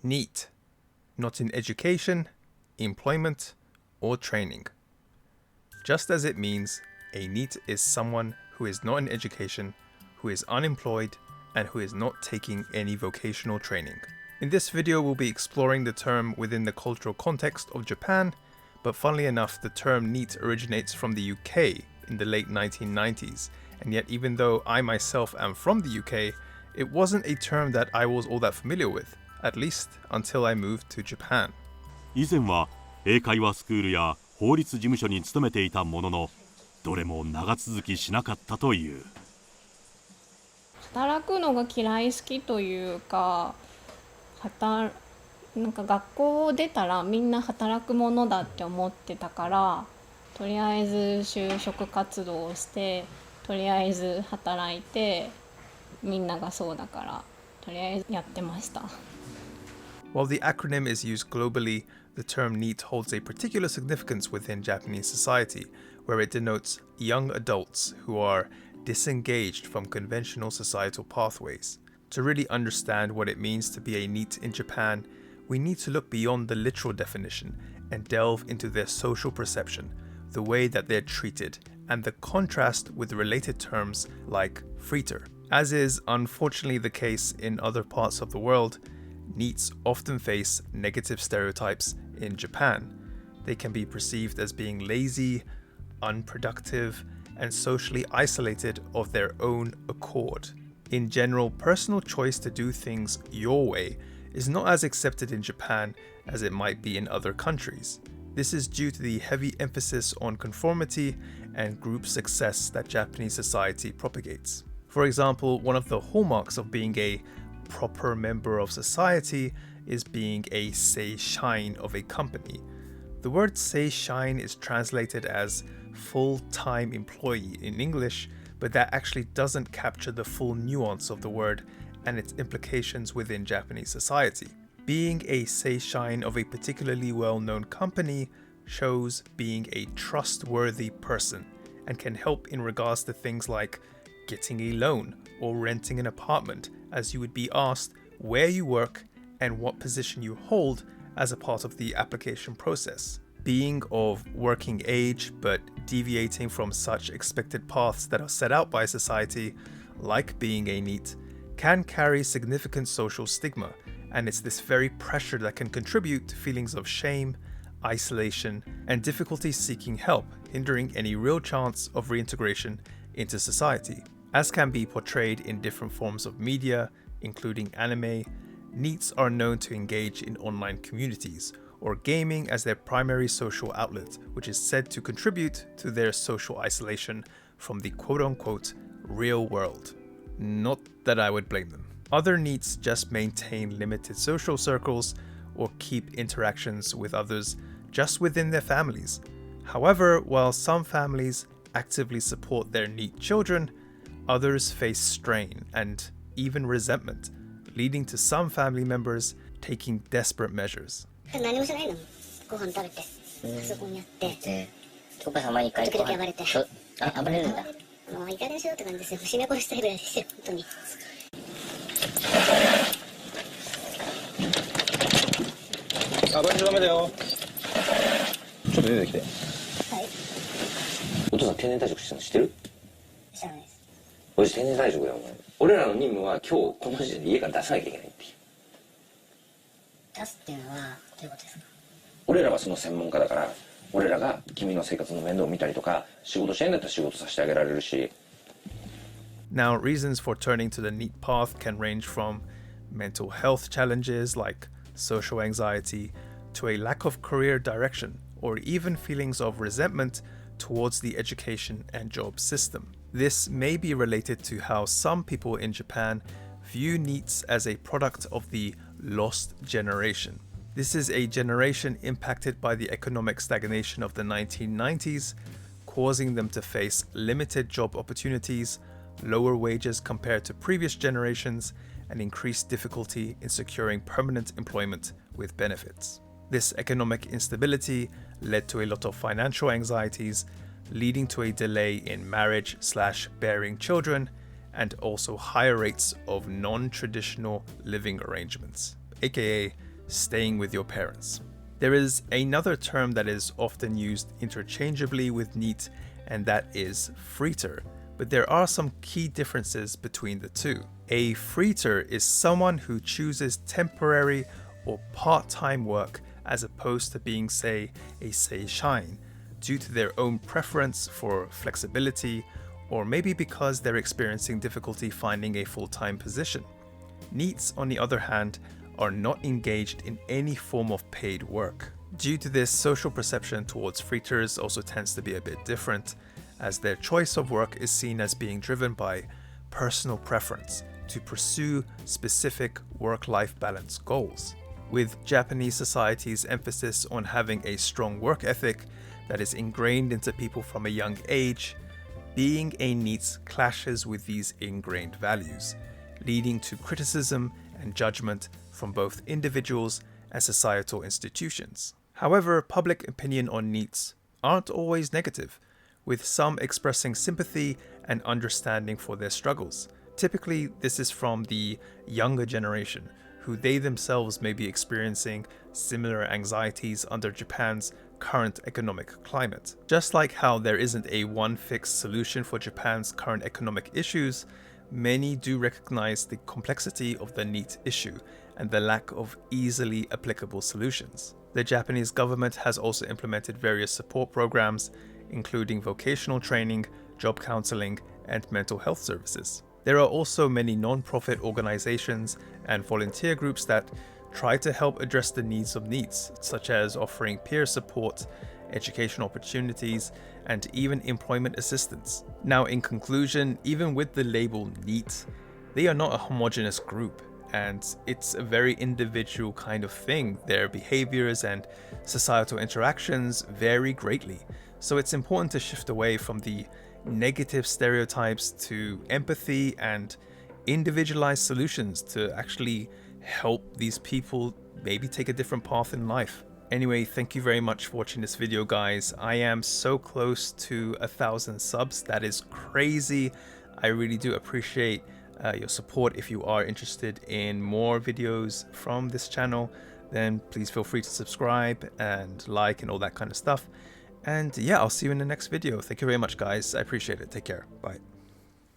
NEET, not in education, employment, or training. Just as it means, a NEET is someone who is not in education, who is unemployed, and who is not taking any vocational training. In this video, we'll be exploring the term within the cultural context of Japan, but funnily enough, the term NEET originates from the UK in the late 1990s, and yet even though I myself am from the UK, it wasn't a term that I was all that familiar with, at least until I moved to Japan. 以前は英会話スクールや法律事務所に勤めていたものの、どれも長続きしなかったという。働くのが嫌い好きというか、なんか学校を出たらみんな働くものだって思ってたから、とりあえず就職活動をして、とりあえず働いて、みんながそうだから、とりあえずやってました。While the acronym is used globally, the term NEET holds a particular significance within Japanese society, where it denotes young adults who are disengaged from conventional societal pathways. To really understand what it means to be a NEET in Japan, we need to look beyond the literal definition and delve into their social perception, the way that they're treated, and the contrast with related terms like freeter. As is unfortunately the case in other parts of the world, NEETs often face negative stereotypes in Japan. They can be perceived as being lazy, unproductive, and socially isolated of their own accord. In general, personal choice to do things your way is not as accepted in Japan as it might be in other countries. This is due to the heavy emphasis on conformity and group success that Japanese society propagates. For example, one of the hallmarks of being a proper member of society is being a seishain of a company. The word seishain is translated as full-time employee in English, but that actually doesn't capture the full nuance of the word and its implications within Japanese society. Being a seishain of a particularly well-known company shows being a trustworthy person and can help in regards to things like getting a loan or renting an apartment, as you would be asked where you work and what position you hold as a part of the application process. Being of working age but deviating from such expected paths that are set out by society, like being a NEET, can carry significant social stigma, and it's this very pressure that can contribute to feelings of shame, isolation, and difficulty seeking help, hindering any real chance of reintegration into society. As can be portrayed in different forms of media, including anime, NEETs are known to engage in online communities, or gaming as their primary social outlet, which is said to contribute to their social isolation from the quote-unquote real world. Not that I would blame them. Other NEETs just maintain limited social circles or keep interactions with others just within their families. However, while some families actively support their NEET children, others face strain and even resentment, leading to some family members taking desperate measures. 何もしないの。ご飯食べて、パソコンやって。お母さん毎回時々暴れて。暴れるんだ。もういい加減にしようって感じですよ。締め殺したいぐらいですよ、本当に。暴れちゃダメだよ。ちょっと出てきて。はい。お父さん定年退職したの知ってる？知らないです。俺定年退職だよ、お前。俺らの任務は今日この時点で家から出さなきゃいけないっていう。出すっていうのはどういうことですか？俺らはその専門家だから、俺らが君の生活の面倒を見たりとか、仕事したいんだったら仕事させてあげられるし。Now, reasons for turning to the NEET path can range from mental health challenges like social anxiety to a lack of career direction or even feelings of resentment towards the education and job system. This may be related to how some people in Japan view NEETs as a product of the lost generation. This is a generation impacted by the economic stagnation of the 1990s, causing them to face limited job opportunities, lower wages compared to previous generations, and increased difficulty in securing permanent employment with benefits. This economic instability led to a lot of financial anxieties, leading to a delay in marriage/bearing children, and also higher rates of non-traditional living arrangements, aka staying with your parents. There is another term that is often used interchangeably with NEET, and that is freeter. But there are some key differences between the two. A freeter is someone who chooses temporary or part-time work as opposed to being, say, a seishain, due to their own preference for flexibility, or maybe because they're experiencing difficulty finding a full-time position. NEETs, on the other hand, are not engaged in any form of paid work. Due to this, social perception towards freeters also tends to be a bit different, as their choice of work is seen as being driven by personal preference to pursue specific work-life balance goals. With Japanese society's emphasis on having a strong work ethic that is ingrained into people from a young age, being a NEET clashes with these ingrained values, leading to criticism and judgment from both individuals and societal institutions. However, public opinion on NEETs aren't always negative, with some expressing sympathy and understanding for their struggles. Typically, this is from the younger generation, who they themselves may be experiencing similar anxieties under Japan's current economic climate. Just like how there isn't a one fixed solution for Japan's current economic issues, many do recognize the complexity of the NEET issue and the lack of easily applicable solutions. The Japanese government has also implemented various support programs, including vocational training, job counseling, and mental health services. There are also many non-profit organizations and volunteer groups that try to help address the needs of NEETs, such as offering peer support, education opportunities, and even employment assistance. Now, in conclusion, even with the label NEET, they are not a homogeneous group, and it's a very individual kind of thing. Their behaviors and societal interactions vary greatly, so it's important to shift away from the negative stereotypes to empathy and individualized solutions to actually help these people maybe take a different path in life. Anyway, thank you very much for watching this video, guys. I am so close to 1,000 subs. That is crazy. I really do appreciate your support. If you are interested in more videos from this channel, then please feel free to subscribe and like and all that kind of stuff. And yeah, I'll see you in the next video. Thank you very much, guys. I appreciate it. Take care. Bye.